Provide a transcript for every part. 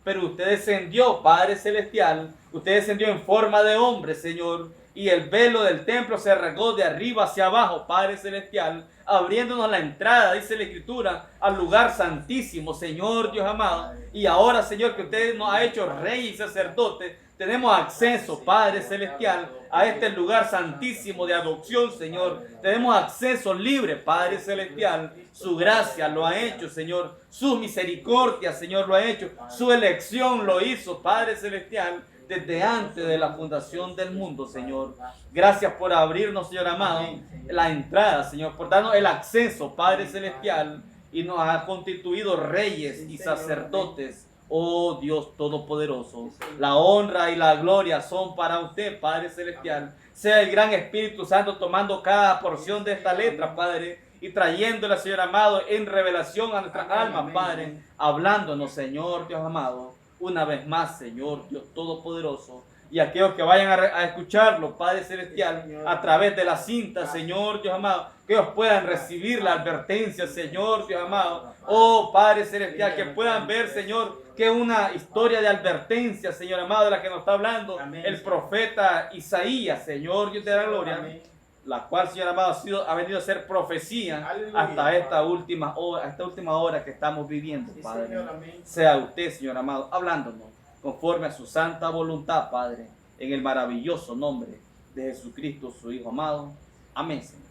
pero usted descendió, Padre Celestial, usted descendió en forma de hombre, Señor, y el velo del templo se rasgó de arriba hacia abajo, Padre Celestial, abriéndonos la entrada, dice la Escritura, al lugar santísimo, Señor Dios amado. Y ahora, Señor, que usted nos ha hecho rey y sacerdote, tenemos acceso, Padre Celestial, a este lugar santísimo de adopción, Señor. Tenemos acceso libre, Padre Celestial. Su gracia lo ha hecho, Señor. Su misericordia, Señor, lo ha hecho. Su elección lo hizo, Padre Celestial, desde antes de la fundación del mundo, Señor. Gracias por abrirnos, Señor amado, la entrada, Señor, por darnos el acceso, Padre Celestial, y nos ha constituido reyes y sacerdotes. Oh Dios Todopoderoso, la honra y la gloria son para usted, Padre Celestial. Sea el gran Espíritu Santo tomando cada porción de esta letra, Padre, y trayéndola, Señor amado, en revelación a nuestras almas, Padre, hablándonos, Señor Dios amado, una vez más, Señor Dios Todopoderoso. Y aquellos que vayan a escucharlo, Padre Celestial, a través de la cinta, Señor Dios amado, que ellos puedan recibir la advertencia, Señor Dios amado. Oh Padre Celestial, que puedan ver, Señor, que es una historia de advertencia, Señor amado, de la que nos está hablando el profeta Isaías, Señor Dios de la gloria, la cual, Señor amado, ha venido a ser profecía hasta esta última hora que estamos viviendo, Padre. Sea usted, Señor amado, hablándonos conforme a su santa voluntad, Padre, en el maravilloso nombre de Jesucristo, su Hijo amado. Amén, Señor.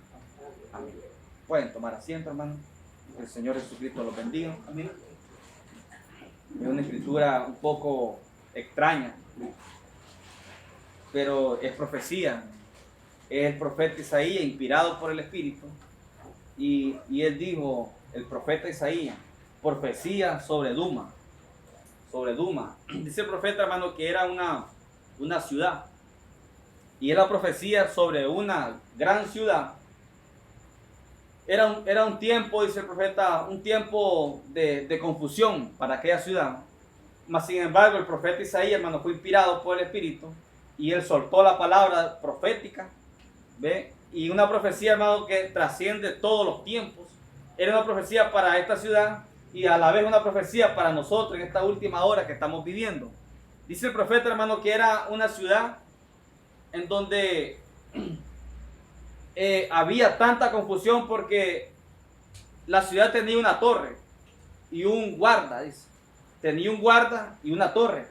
Amén. Pueden tomar asiento, hermano. Que el Señor Jesucristo los bendiga. Amén. Es una escritura un poco extraña, pero es profecía. Es el profeta Isaías, inspirado por el Espíritu. Y él dijo, el profeta Isaías, profecía sobre Duma. Sobre Duma. Dice el profeta, hermano, que era una ciudad. Y era profecía sobre una gran ciudad. Era un tiempo, dice el profeta, un tiempo de confusión para aquella ciudad. Mas sin embargo, el profeta Isaías, hermano, fue inspirado por el Espíritu. Y él soltó la palabra profética. ¿Ve? Y una profecía, hermano, que trasciende todos los tiempos. Era una profecía para esta ciudad y a la vez una profecía para nosotros en esta última hora que estamos viviendo. Dice el profeta, hermano, que era una ciudad en donde había tanta confusión porque la ciudad tenía una torre y un guarda, dice. Tenía un guarda y una torre.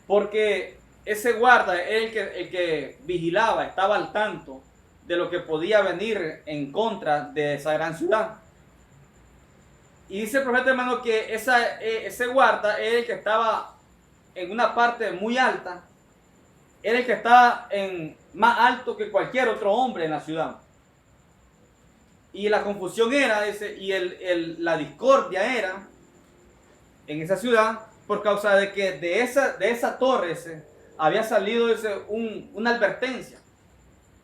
Porque ese guarda es el que vigilaba, estaba al tanto de lo que podía venir en contra de esa gran ciudad. Y dice el profeta, hermano, que ese guarda es el que estaba en una parte muy alta, era el que estaba más alto que cualquier otro hombre en la ciudad. Y la confusión era, la discordia era en esa ciudad por causa de que de esa torre había salido una advertencia.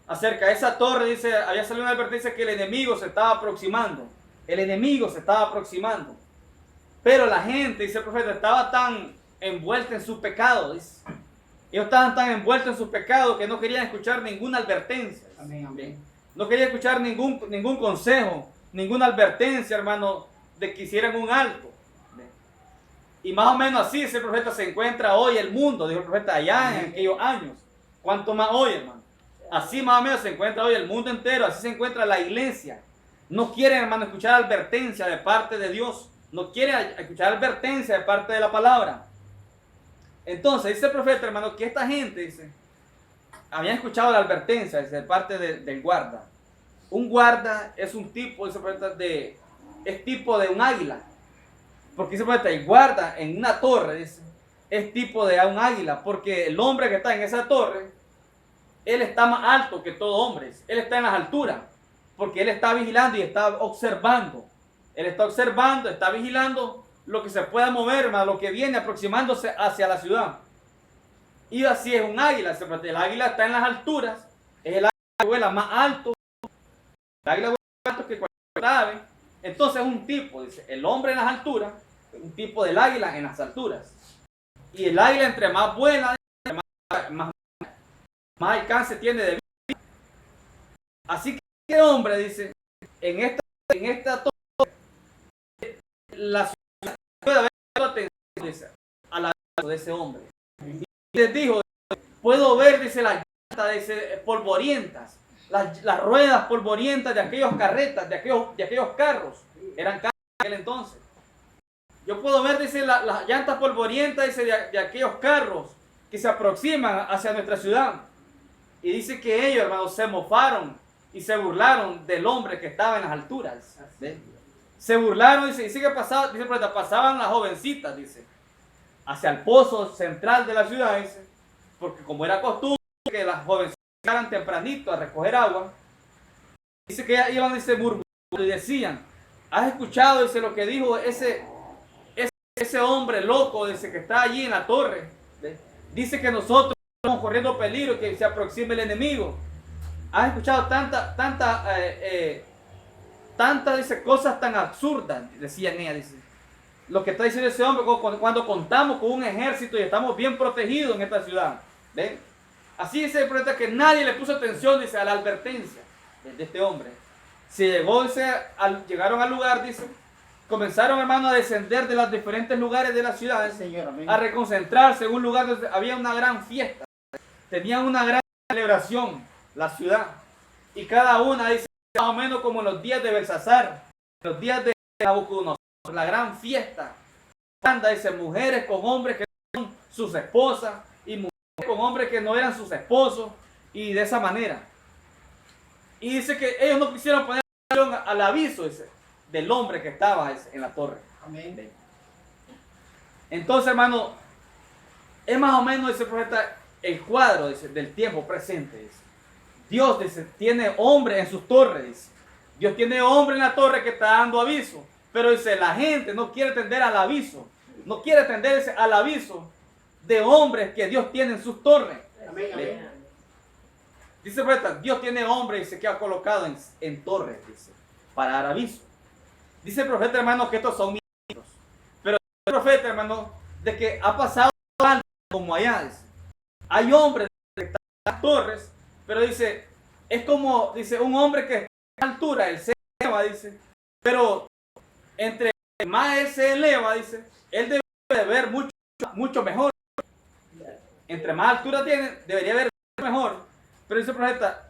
Acerca de esa torre, había salido una advertencia que el enemigo se estaba aproximando. El enemigo se estaba aproximando. Pero la gente, dice el profeta, estaba tan envuelta en su pecado. Dice. Ellos estaban tan envueltos en su pecado que no querían escuchar ninguna advertencia. Amén, amén. No querían escuchar ningún consejo, ninguna advertencia, hermano, de que hicieran un alto. Y más o menos así ese profeta se encuentra hoy el mundo, dijo el profeta allá en aquellos años. ¿Cuánto más hoy, hermano? Así más o menos se encuentra hoy el mundo entero, así se encuentra la iglesia. No quieren, hermano, escuchar advertencia de parte de Dios. No quieren escuchar advertencia de parte de la palabra. Entonces dice el profeta, hermano, que esta gente, habían escuchado la advertencia de parte del guarda. Un guarda es un tipo, dice el profeta, es tipo de un águila. Porque dice el profeta, el guarda en una torre, es tipo de un águila. Porque el hombre que está en esa torre, él está más alto que todo hombre. Él está en las alturas. Porque él está vigilando y está observando. Él está observando, está vigilando lo que se pueda mover, hermano, lo que viene aproximándose hacia la ciudad. Y así es un águila. El águila está en las alturas. Es el águila que vuela más alto. El águila vuela más alto que cualquier ave. Entonces es un tipo, dice, el hombre en las alturas, un tipo del águila en las alturas. Y el águila entre más vuela, más alcance tiene de vida. Así que el hombre, dice, en esta torre, la ciudad puede haber atención, dice, de ese hombre. Y les dijo, puedo ver, dice, las llantas, dice, polvorientas, las ruedas polvorientas de aquellos carretas, de aquellos carros. Eran carros en aquel entonces. Yo puedo ver, dice, las llantas polvorientas, dice, de aquellos carros que se aproximan hacia nuestra ciudad. Y dice que ellos, hermanos, se mofaron y se burlaron del hombre que estaba en las alturas. ¿Ves? Se burlaron, dice que pasaban las jovencitas, dice, hacia el pozo central de la ciudad, dice, porque como era costumbre que las jovencitas llegaran tempranito a recoger agua, dice que iban, dice, murmurando y decían, ¿has escuchado, dice, lo que dijo ese hombre loco, dice, que está allí en la torre? ¿Ves? Dice que nosotros estamos corriendo peligro, que se aproxime el enemigo. ¿Has escuchado tantas, dice, cosas tan absurdas? Decían ella, dice. Lo que está diciendo ese hombre cuando contamos con un ejército y estamos bien protegidos en esta ciudad. ¿Ven? Así dice el profeta que nadie le puso atención, dice, a la advertencia de este hombre. Llegaron al lugar, dice, comenzaron, hermano, a descender de los diferentes lugares de la ciudad, a reconcentrarse en un lugar donde había una gran fiesta. Tenían una gran celebración, la ciudad. Y cada una, dice, más o menos como en los días de Belsasar, los días de Nabucodonosor, la gran fiesta. Anda, dice, mujeres con hombres que son sus esposas y mujeres con hombres que no eran sus esposos, y de esa manera. Y dice que ellos no quisieron poner atención al aviso, dice, del hombre que estaba, dice, en la torre. Amén. Entonces, hermano, es más o menos, dice el profeta, el cuadro, dice, del tiempo presente. Dice. Dios, dice, tiene hombre en sus torres, dice. Dios tiene hombre en la torre que está dando aviso. Pero dice, la gente no quiere atender al aviso. No quiere atender, dice, al aviso de hombres que Dios tiene en sus torres. Amén, amén. Dice el profeta, Dios tiene hombres, dice, que ha colocado en torres, dice, para dar aviso. Dice el profeta, hermano, que estos son ministros. Pero dice el profeta, hermano, de que ha pasado tanto como allá, dice. Hay hombres que están en las torres, pero dice, es como, dice, un hombre que está a altura, él se eleva, dice, pero entre más él se eleva, dice, él debe de ver mucho mejor. Entre más altura tiene, debería ver mejor. Pero dice el profeta,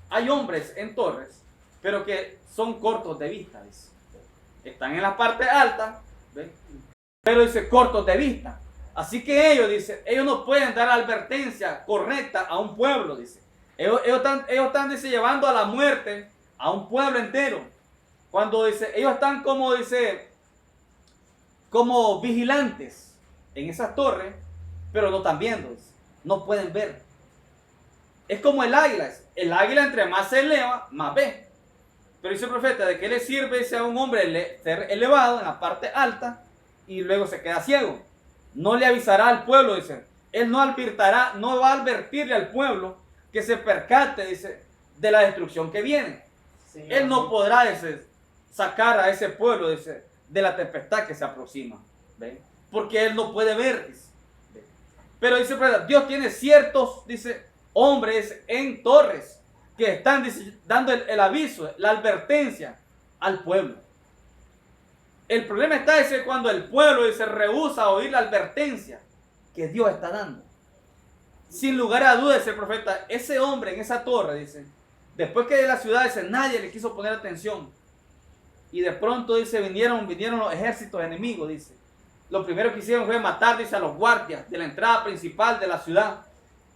hay hombres en torres, pero que son cortos de vista, dice. Están en la parte alta, ¿ven? Pero dice, cortos de vista. Así que ellos, dice, ellos no pueden dar advertencia correcta a un pueblo, dice. Ellos están, dice, llevando a la muerte a un pueblo entero. Cuando, dice, ellos están como, dice, como vigilantes en esas torres, pero no están viendo, dice. No pueden ver. Es como el águila. El águila entre más se eleva, más ve. Pero dice el profeta, ¿de qué le sirve, dice, a un hombre ser elevado en la parte alta y luego se queda ciego? No le avisará al pueblo, dice. Él no va a advertirle al pueblo que se percate, dice, de la destrucción que viene. Sí, él no podrá, dice, sacar a ese pueblo, dice, de la tempestad que se aproxima. ¿Ven? Porque él no puede ver, dice. ¿Ven? Pero dice, Dios tiene ciertos, dice, hombres en torres que están, dice, dando el aviso, la advertencia al pueblo. El problema está, dice, cuando el pueblo, dice, rehúsa a oír la advertencia que Dios está dando. Sin lugar a dudas, dice el profeta, ese hombre en esa torre, dice, después que de la ciudad, dice, nadie le quiso poner atención. Y de pronto, dice, vinieron los ejércitos enemigos, dice. Lo primero que hicieron fue matar, dice, a los guardias de la entrada principal de la ciudad.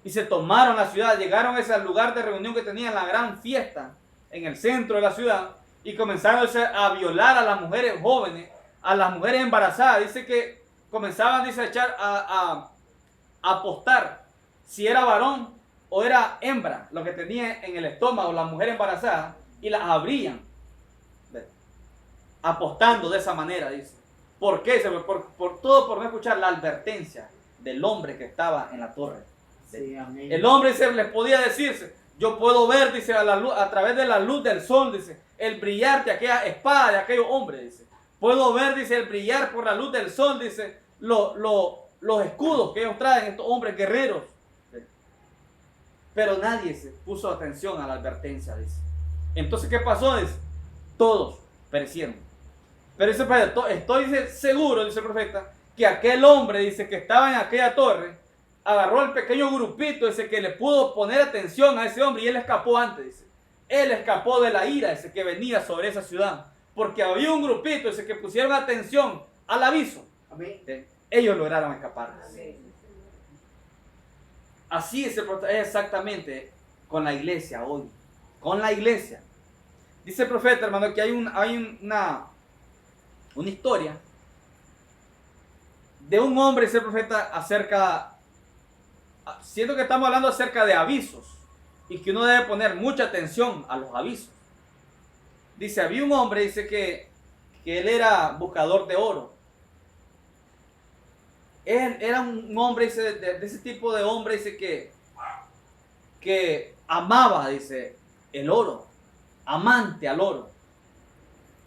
Y se tomaron la ciudad, llegaron al lugar de reunión que tenían la gran fiesta en el centro de la ciudad. Y comenzaron, dice, a violar a las mujeres jóvenes, a las mujeres embarazadas. Dice que comenzaban, dice, a apostar si era varón o era hembra lo que tenía en el estómago la mujer embarazada, y las abrían, apostando de esa manera, dice. ¿Por qué? Por no escuchar la advertencia del hombre que estaba en la torre. Sí, el hombre, dice, les podía decirse, yo puedo ver, dice, a través de la luz del sol, dice, el brillar de aquella espada de aquellos hombres, dice. Puedo ver, dice, el brillar por la luz del sol, dice, los escudos que ellos traen, estos hombres guerreros. Pero nadie se puso atención a la advertencia, dice. Entonces, ¿qué pasó? Dice, todos perecieron. Pero dice el profeta, estoy, dice, seguro, dice el profeta, que aquel hombre, dice, que estaba en aquella torre, agarró el pequeño grupito, dice, que le pudo poner atención a ese hombre y él escapó antes, dice. Él escapó de la ira, dice, que venía sobre esa ciudad. Porque había un grupito, dice, que pusieron atención al aviso. Amén. Ellos lograron escapar. Amén. Así es exactamente con la iglesia hoy. Con la iglesia. Dice el profeta, hermano, que hay una historia de un hombre, dice el profeta, siento que estamos hablando acerca de avisos y que uno debe poner mucha atención a los avisos. Dice, había un hombre, dice que él era buscador de oro. Él era un hombre, dice, de ese tipo de hombre, dice que amaba, dice, el oro, amante al oro.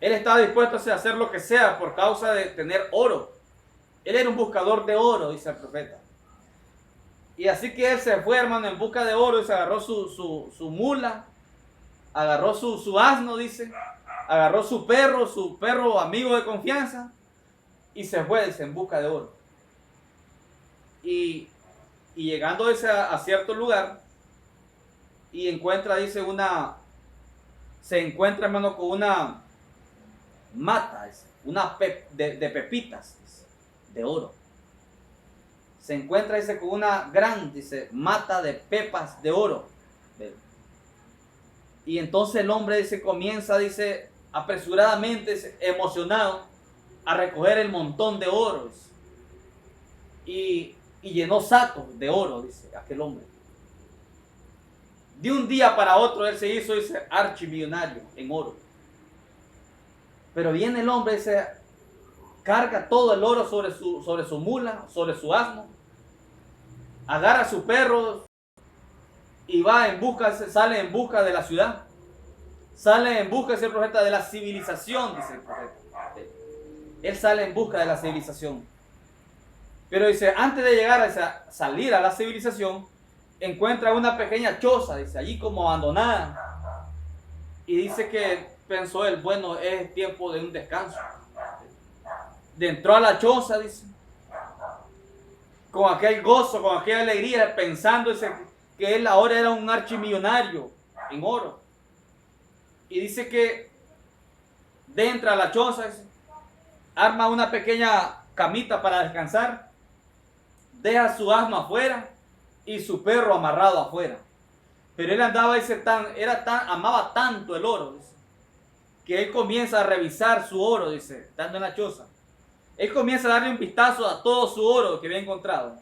Él estaba dispuesto a hacer lo que sea por causa de tener oro. Él era un buscador de oro, dice el profeta. Y así que él se fue, hermano, en busca de oro y se agarró su mula, agarró su asno, dice, agarró su perro amigo de confianza y se fue, dice, en busca de oro. Y llegando a cierto lugar y encuentra, dice, se encuentra, hermano, con una mata, dice, de pepitas, dice, de oro. Se encuentra, dice, con una gran, dice, mata de pepas de oro. Y entonces el hombre, dice, comienza, dice, apresuradamente, dice, emocionado, a recoger el montón de oro, dice. Y llenó sacos de oro, dice aquel hombre. De un día para otro él se hizo, dice, archimillonario en oro. Pero viene el hombre, dice, carga todo el oro sobre su mula, sobre su asno, agarra a su perro y sale en busca de la ciudad. Sale en busca, dice el profeta, de la civilización, dice el profeta. Él sale en busca de la civilización. Pero dice, antes de llegar a salir a la civilización, encuentra una pequeña choza, dice, allí como abandonada. Y dice que pensó él, bueno, es tiempo de un descanso. Entró a la choza, dice, con aquel gozo, con aquella alegría, pensando, dice, que él ahora era un archimillonario en oro. Y dice que entra a la choza, dice, arma una pequeña camita para descansar, deja su asno afuera y su perro amarrado afuera. Pero él andaba, dice, amaba tanto el oro, dice, que él comienza a revisar su oro, dice, estando en la choza. Él comienza a darle un vistazo a todo su oro que había encontrado.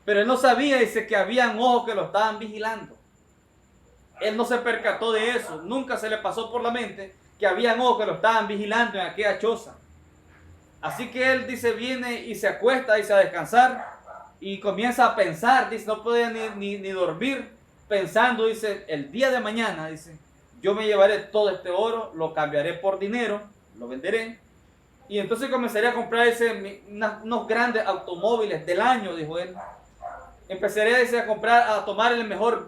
Pero él no sabía, dice, que habían ojos que lo estaban vigilando. Él no se percató de eso. Nunca se le pasó por la mente que habían ojos que lo estaban vigilando en aquella choza. Así que él, dice, viene y se acuesta, dice, a descansar. Y comienza a pensar, dice, no podía ni dormir. Pensando, dice, el día de mañana, dice, yo me llevaré todo este oro, lo cambiaré por dinero, lo venderé. Y entonces comenzaría a comprar, dice, unos grandes automóviles del año, dijo él. Empezaría, dice, a tomar el mejor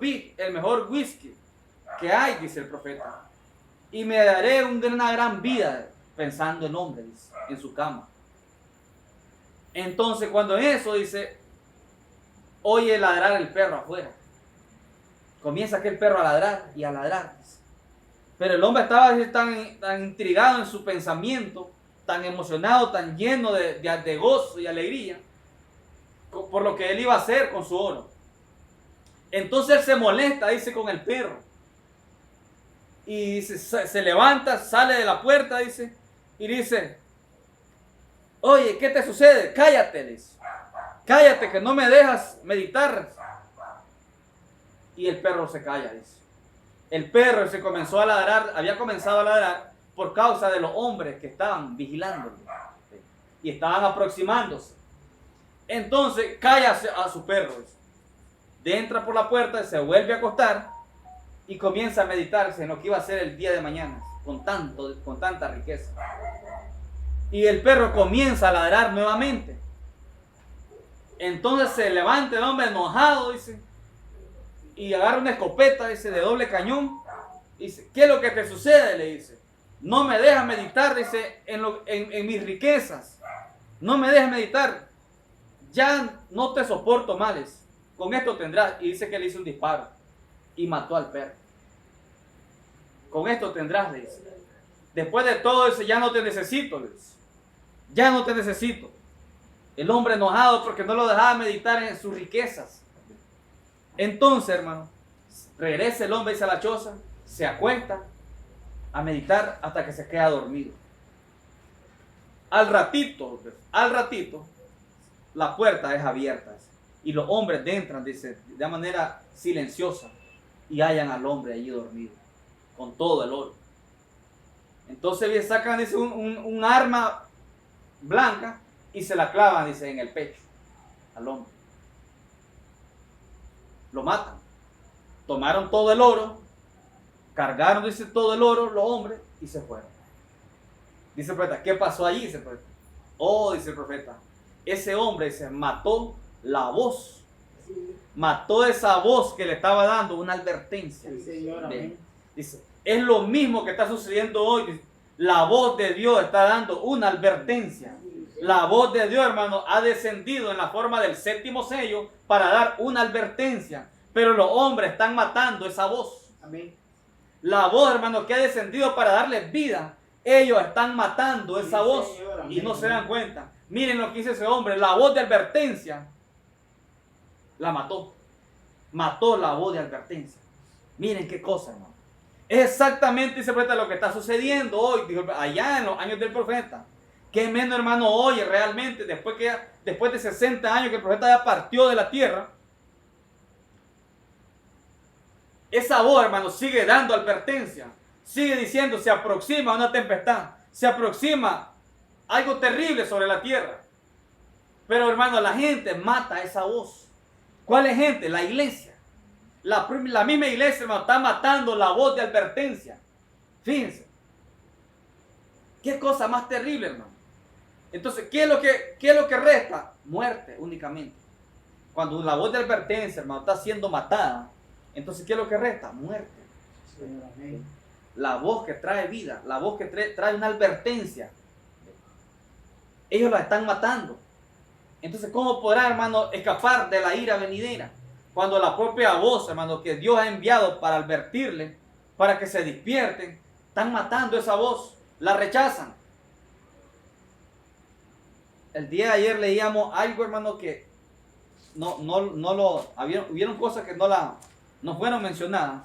whisky que hay, dice el profeta. Y me daré una gran vida, pensando el hombre, dice, en su cama. Entonces, cuando eso, dice, oye ladrar el perro afuera. Comienza aquel perro a ladrar y a ladrar, dice. Pero el hombre estaba, dice, tan intrigado en su pensamiento, tan emocionado, tan lleno de gozo y alegría por lo que él iba a hacer con su oro. Entonces él se molesta, dice, con el perro. Y dice, se levanta, sale de la puerta, dice, y dice, oye, ¿qué te sucede? Cállate, dice. Cállate, que no me dejas meditar. Y el perro se calla, dice. El perro se comenzó a ladrar, había comenzado a ladrar por causa de los hombres que estaban vigilándolo y estaban aproximándose. Entonces calla a su perro, entra por la puerta, se vuelve a acostar y comienza a meditarse en lo que iba a ser el día de mañana con tanta riqueza. Y el perro comienza a ladrar nuevamente. Entonces se levanta el hombre enojado, dice, y agarra una escopeta, dice, de doble cañón. Dice, ¿qué es lo que te sucede? Le dice, no me dejas meditar, dice, en mis riquezas. No me dejes meditar. Ya no te soporto males. Con esto tendrás. Y dice que le hizo un disparo y mató al perro. Con esto tendrás, le dice. Después de todo eso, ya no te necesito, le dice. Ya no te necesito. El hombre enojado porque no lo dejaba meditar en sus riquezas. Entonces, hermano, regresa el hombre, dice, a la choza, se acuesta a meditar hasta que se queda dormido. Al ratito, la puerta es abierta y los hombres entran, dice, de manera silenciosa y hallan al hombre allí dormido, con todo el oro. Entonces sacan, dice, un arma blanca y se la clavan, dice, en el pecho al hombre. Lo matan. Tomaron todo el oro, cargaron, dice, todo el oro los hombres y se fueron. Dice el profeta, ¿qué pasó allí? Dice el profeta. Oh, dice el profeta, ese hombre se mató la voz. Mató esa voz que le estaba dando una advertencia. Sí, señor, dice, es lo mismo que está sucediendo hoy. La voz de Dios está dando una advertencia. La voz de Dios, hermano, ha descendido en la forma del séptimo sello para dar una advertencia. Pero los hombres están matando esa voz. Amén. La voz, hermano, que ha descendido para darles vida. Ellos están matando esa voz y no se dan cuenta. Miren lo que dice ese hombre. La voz de advertencia la mató. Mató la voz de advertencia. Miren qué cosa, hermano. Es exactamente, dice el profeta, lo que está sucediendo hoy, allá en los años del profeta. ¿Qué menos, hermano, oye realmente después de 60 años que el profeta ya partió de la tierra? Esa voz, hermano, sigue dando advertencia. Sigue diciendo, se aproxima una tempestad. Se aproxima algo terrible sobre la tierra. Pero, hermano, la gente mata esa voz. ¿Cuál es gente? La iglesia. La misma iglesia, hermano, está matando la voz de advertencia. Fíjense. Qué cosa más terrible, hermano. Entonces, ¿qué es lo que resta? Muerte únicamente. Cuando la voz de advertencia, hermano, está siendo matada, entonces, ¿qué es lo que resta? Muerte. La voz que trae vida, la voz que trae una advertencia. Ellos la están matando. Entonces, ¿cómo podrá, hermano, escapar de la ira venidera? Cuando la propia voz, hermano, que Dios ha enviado para advertirle, para que se despierten, están matando esa voz, la rechazan. El día de ayer leíamos algo, hermano, que hubieron cosas que no fueron mencionadas.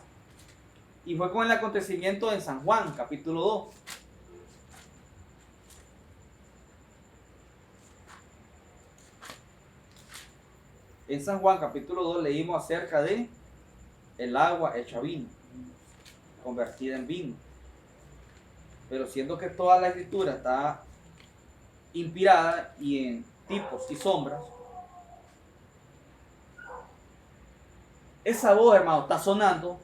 Y fue con el acontecimiento en San Juan, capítulo 2. En San Juan, capítulo 2, leímos acerca de el agua hecha vino, convertida en vino. Pero siendo que toda la escritura está inspirada y en tipos y sombras, esa voz, hermano, está sonando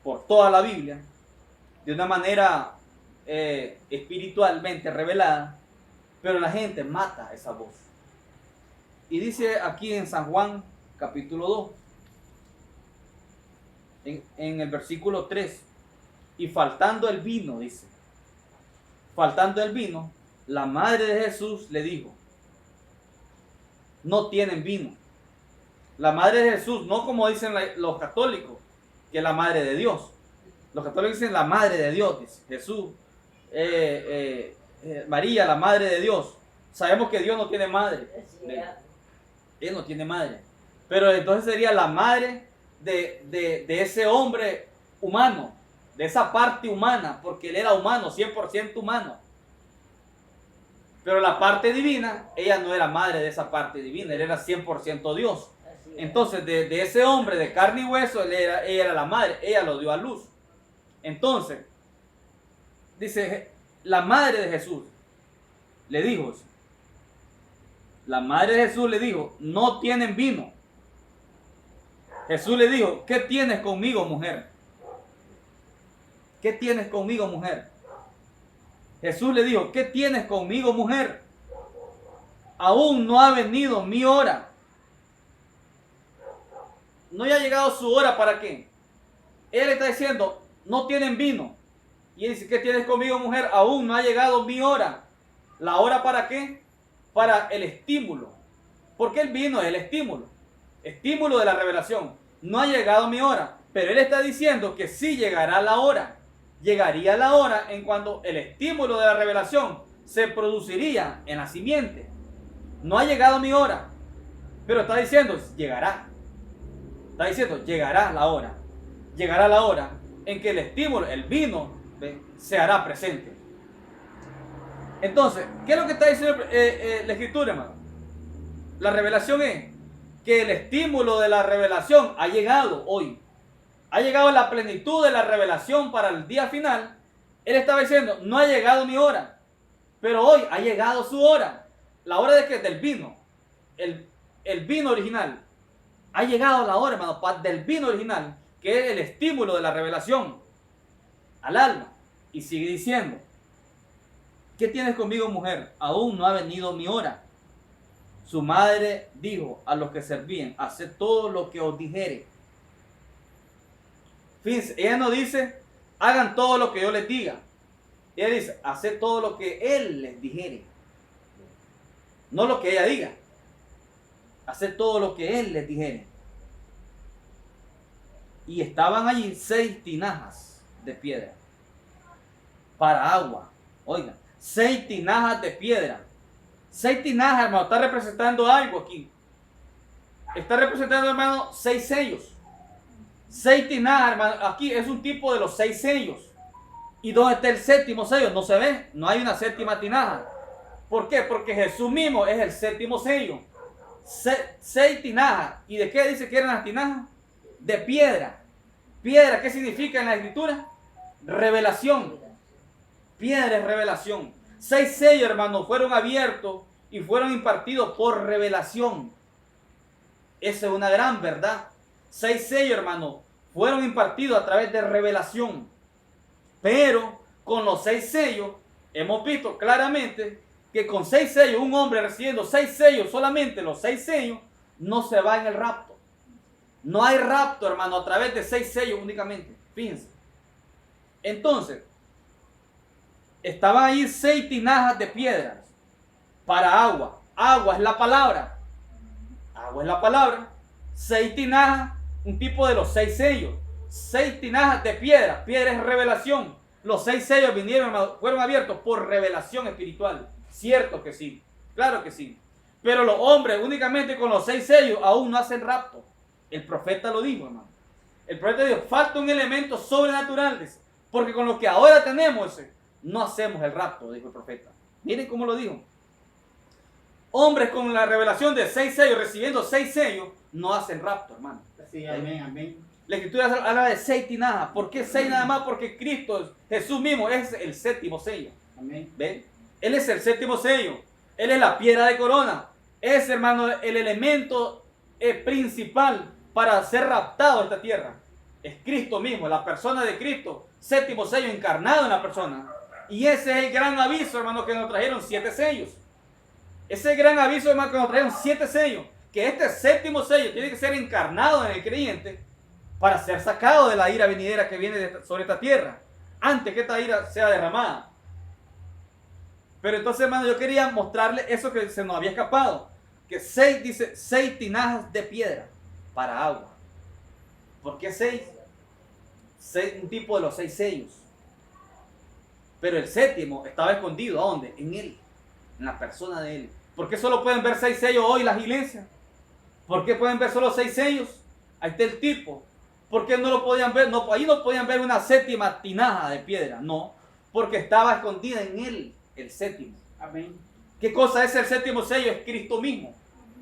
por toda la Biblia de una manera espiritualmente revelada, pero la gente mata esa voz. Y dice aquí en San Juan capítulo 2, en el versículo 3, y faltando el vino, dice, faltando el vino, la madre de Jesús le dijo, no tienen vino. La madre de Jesús, no como dicen los católicos, que es la madre de Dios. Los católicos dicen la madre de Dios, dice Jesús, María, la madre de Dios. Sabemos que Dios no tiene madre. Él no tiene madre. Pero entonces sería la madre de ese hombre humano, de esa parte humana, porque él era humano, 100% humano. Pero la parte divina, ella no era madre de esa parte divina, él era 100% Dios. Entonces, de ese hombre de carne y hueso, ella era la madre, ella lo dio a luz. Entonces, dice, la madre de Jesús le dijo, la madre de Jesús le dijo, no tienen vino. Jesús le dijo, ¿qué tienes conmigo, mujer? ¿Qué tienes conmigo, mujer? Jesús le dijo, ¿qué tienes conmigo, mujer? Aún no ha venido mi hora. No ya ha llegado su hora, ¿para qué? Él está diciendo, no tienen vino. Y él dice, ¿qué tienes conmigo, mujer? Aún no ha llegado mi hora. ¿La hora para qué? para el estímulo. Porque el vino es el estímulo de la revelación. No ha llegado mi hora, pero él está diciendo que sí llegará la hora. Llegaría la hora en cuando el estímulo de la revelación se produciría en la simiente. No ha llegado mi hora, pero está diciendo, llegará. Está diciendo, llegará la hora. Llegará la hora en que el estímulo, el vino, se hará presente. Entonces, ¿qué es lo que está diciendo la Escritura, hermano? La revelación es que el estímulo de la revelación ha llegado hoy. Ha llegado la plenitud de la revelación para el día final. Él estaba diciendo, no ha llegado mi hora, pero hoy ha llegado su hora. La hora de que del vino, el vino original. Ha llegado la hora, hermano, del vino original, que es el estímulo de la revelación al alma. Y sigue diciendo, ¿qué tienes conmigo, mujer? Aún no ha venido mi hora. Su madre dijo a los que servían, haced todo lo que os dijere. Fíjense, ella no dice, hagan todo lo que yo les diga. Ella dice, haced todo lo que él les dijere. No lo que ella diga. Haced todo lo que él les dijere. Y estaban allí 6 tinajas de piedra para agua. Oigan, 6 tinajas de piedra. 6 tinajas, hermano, está representando algo aquí. Está representando, hermano, 6 sellos. 6 tinajas, hermano, aquí es un tipo de los 6 sellos. ¿Y dónde está el séptimo sello? No se ve, no hay una séptima tinaja. ¿Por qué? Porque Jesús mismo es el séptimo sello. 6 tinajas. ¿Y de qué dice que eran las tinajas? De piedra. ¿Piedra qué significa en la Escritura? Revelación. Piedra es revelación. 6 sellos, hermano, fueron abiertos y fueron impartidos por revelación. Esa es una gran verdad. 6 sellos, hermano, fueron impartidos a través de revelación. Pero con los 6 sellos, hemos visto claramente que con 6 sellos, un hombre recibiendo 6 sellos, solamente los 6 sellos, no se va en el rapto. No hay rapto, hermano, a través de 6 sellos únicamente. Fíjense. Entonces, estaban ahí 6 tinajas de piedras para agua. Agua es la palabra. Agua es la palabra. 6 tinajas, un tipo de los 6 sellos. 6 tinajas de piedra. Piedra es revelación. Los 6 sellos vinieron, fueron abiertos por revelación espiritual. Cierto que sí. Claro que sí. Pero los hombres únicamente con los 6 sellos aún no hacen rapto. El profeta lo dijo, hermano. El profeta dijo, falta un elemento sobrenatural. Porque con lo que ahora tenemos, no hacemos el rapto, dijo el profeta. Miren cómo lo dijo. Hombres con la revelación de 6 sellos, recibiendo 6 sellos, no hacen rapto, hermano. Sí, amén, amén. La Escritura habla de 6 tinajas. ¿Por qué 6 nada más? Porque Cristo, Jesús mismo, es el séptimo sello. Amén. ¿Ven? Él es el séptimo sello. Él es la piedra de corona. Es, hermano, el elemento principal para ser raptado a esta tierra. Es Cristo mismo, la persona de Cristo. Séptimo sello encarnado en la persona. Y ese es el gran aviso, hermano, que nos trajeron 7 sellos. Ese es el gran aviso, hermano, que nos trajeron 7 sellos. Que este séptimo sello tiene que ser encarnado en el creyente para ser sacado de la ira venidera que viene sobre esta tierra. Antes que esta ira sea derramada. Pero entonces, hermano, yo quería mostrarle eso que se nos había escapado. Que 6, dice, 6 tinajas de piedra para agua. ¿Por qué 6? Un tipo de los 6 sellos. Pero el séptimo estaba escondido. ¿A dónde? En él. En la persona de él. ¿Por qué solo pueden ver 6 sellos hoy las iglesias? ¿Por qué pueden ver solo 6 sellos? Ahí está el tipo. ¿Por qué no lo podían ver? No, ahí no podían ver una séptima tinaja de piedra. No, porque estaba escondida en él el séptimo. Amén. ¿Qué cosa es el séptimo sello? Es Cristo mismo.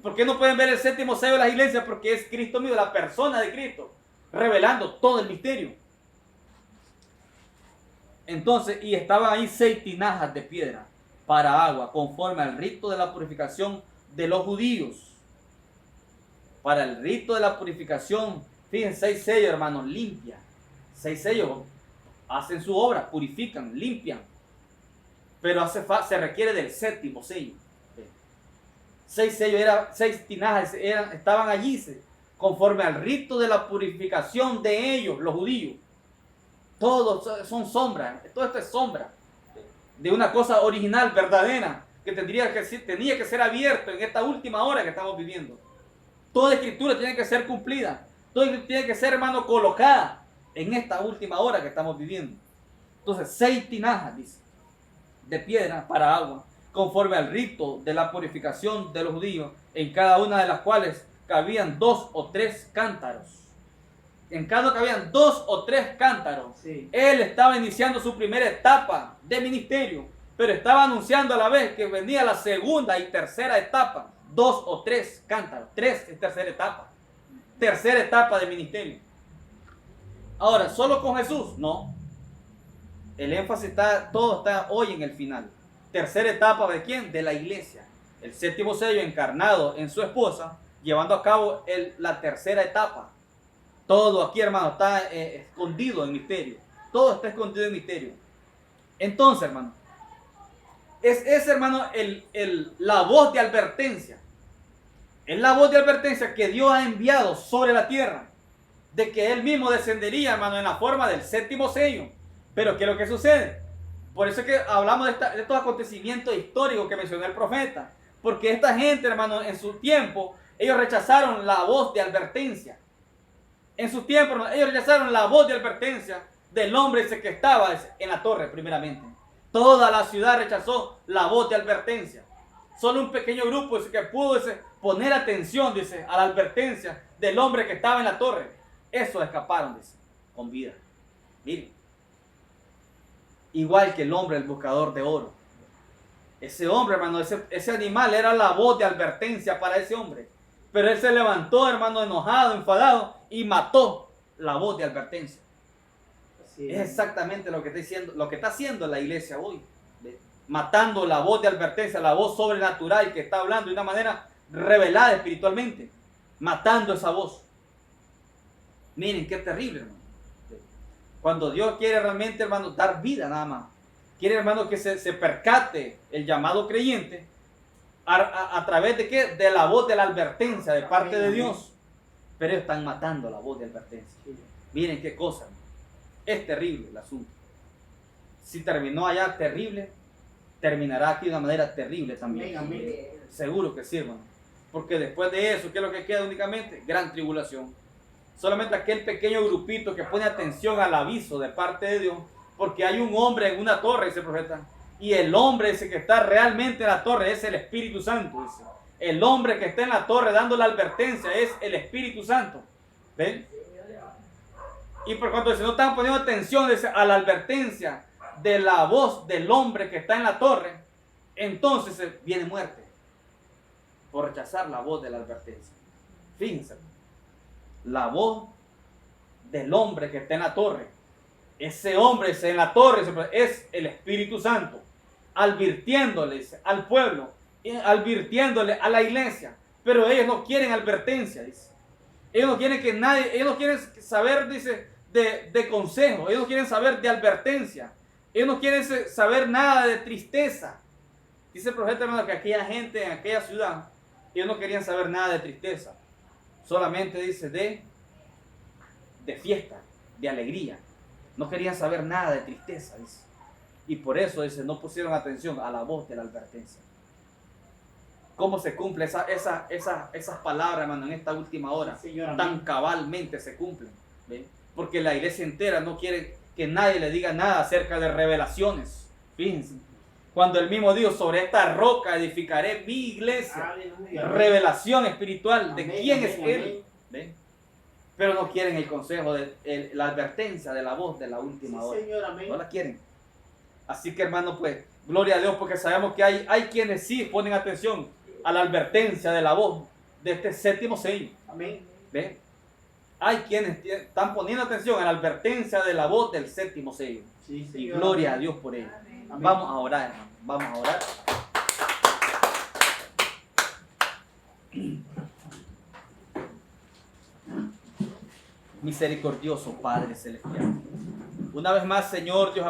¿Por qué no pueden ver el séptimo sello de las iglesias? Porque es Cristo mismo, la persona de Cristo, revelando todo el misterio. Entonces, y estaban ahí 6 tinajas de piedra para agua, conforme al rito de la purificación de los judíos. Para el rito de la purificación, fíjense, 6 sellos, hermanos, limpian. 6 sellos hacen su obra, purifican, limpian. Pero se requiere del séptimo sello. 6 sellos, 6 tinajas estaban allí, conforme al rito de la purificación de ellos, los judíos. Todos son sombras, todo esto es sombra de una cosa original, verdadera, que tenía que ser abierto en esta última hora que estamos viviendo. Toda escritura tiene que ser cumplida. Toda escritura tiene que ser, hermano, colocada en esta última hora que estamos viviendo. Entonces, 6 tinajas, dice, de piedra para agua, conforme al rito de la purificación de los judíos, en cada una de las cuales cabían 2 o 3 cántaros. En cada cabían 2 o 3 cántaros. Sí. Él estaba iniciando su primera etapa de ministerio, pero estaba anunciando a la vez que venía la segunda y tercera etapa. 2 o 3 cántaros. 3 es tercera etapa. Tercera etapa de ministerio. Ahora, ¿solo con Jesús? No. El énfasis todo está hoy en el final. Tercera etapa ¿de quién? De la iglesia. El 7º sello encarnado en su esposa, llevando a cabo la tercera etapa. Todo aquí, hermano, está escondido en misterio. Todo está escondido en misterio. Entonces, hermano, es hermano, la voz de advertencia. Es la voz de advertencia que Dios ha enviado sobre la tierra. De que Él mismo descendería, hermano, en la forma del 7º sello. Pero ¿qué es lo que sucede? Por eso es que hablamos de estos acontecimientos históricos que mencionó el profeta. Porque esta gente, hermano, en su tiempo, ellos rechazaron la voz de advertencia. En su tiempo, hermano, ellos rechazaron la voz de advertencia del hombre ese que estaba en la torre, primeramente. Toda la ciudad rechazó la voz de advertencia. Solo un pequeño grupo que pudo poner atención, dice, a la advertencia del hombre que estaba en la torre. Esos escaparon, dice, con vida. Miren. Igual que el hombre, el buscador de oro. Ese hombre, hermano, ese animal era la voz de advertencia para ese hombre. Pero él se levantó, hermano, enojado, enfadado y mató la voz de advertencia. Sí. Es exactamente lo que está haciendo la iglesia hoy. Matando la voz de advertencia, la voz sobrenatural que está hablando de una manera revelada espiritualmente. Matando esa voz. Miren qué terrible, hermano. Cuando Dios quiere realmente, hermano, dar vida nada más. Quiere, hermano, que se percate el llamado creyente a través de ¿qué? De la voz de la advertencia de parte de Dios. Pero ellos están matando la voz de advertencia. Miren qué cosa, hermano. Es terrible el asunto. Si terminó allá terrible, terminará aquí de una manera terrible también. Seguro que sí, hermano. Porque después de eso, ¿qué es lo que queda únicamente? Gran tribulación. Solamente aquel pequeño grupito que pone atención al aviso de parte de Dios, porque hay un hombre en una torre, dice el profeta, y el hombre ese que está realmente en la torre es el Espíritu Santo, dice. El hombre que está en la torre dando la advertencia es el Espíritu Santo. ¿Ven? Y por cuanto si no están poniendo atención, dice, a la advertencia de la voz del hombre que está en la torre, entonces viene muerte por rechazar la voz de la advertencia. Fíjense. La voz del hombre que está en la torre. Ese hombre en la torre es el Espíritu Santo, advirtiéndole al pueblo, advirtiéndole a la iglesia. Pero ellos no quieren advertencia, dice. Ellos no quieren que nadie, ellos no quieren saber, dice, de consejo. Ellos no quieren saber de advertencia. Ellos no quieren saber nada de tristeza. Dice el profeta, hermano, que aquella gente en aquella ciudad, ellos no querían saber nada de tristeza. Solamente dice de fiesta, de alegría. No querían saber nada de tristeza, dice. Y por eso, dice, no pusieron atención a la voz de la advertencia. ¿Cómo se cumple esas palabras, hermano, en esta última hora? Sí, señor, tan cabalmente se cumplen. ¿Ven? Porque la iglesia entera no quiere que nadie le diga nada acerca de revelaciones. Fíjense. Cuando el mismo Dios, sobre esta roca edificaré mi iglesia. Aleluya. Revelación espiritual de quién es Él. ¿Ven? Pero no quieren el consejo, la advertencia de la voz de la última hora. Señor, amén. No la quieren. Así que, hermano, pues, gloria a Dios, porque sabemos que hay quienes sí ponen atención a la advertencia de la voz de este 7º sello. Amén. ¿Ven? Hay quienes están poniendo atención a la advertencia de la voz del 7º sello. Sí, y gloria a Dios por ello. Amén. Vamos a orar, hermano. Vamos a orar. Misericordioso Padre Celestial. Una vez más, Señor Dios amado.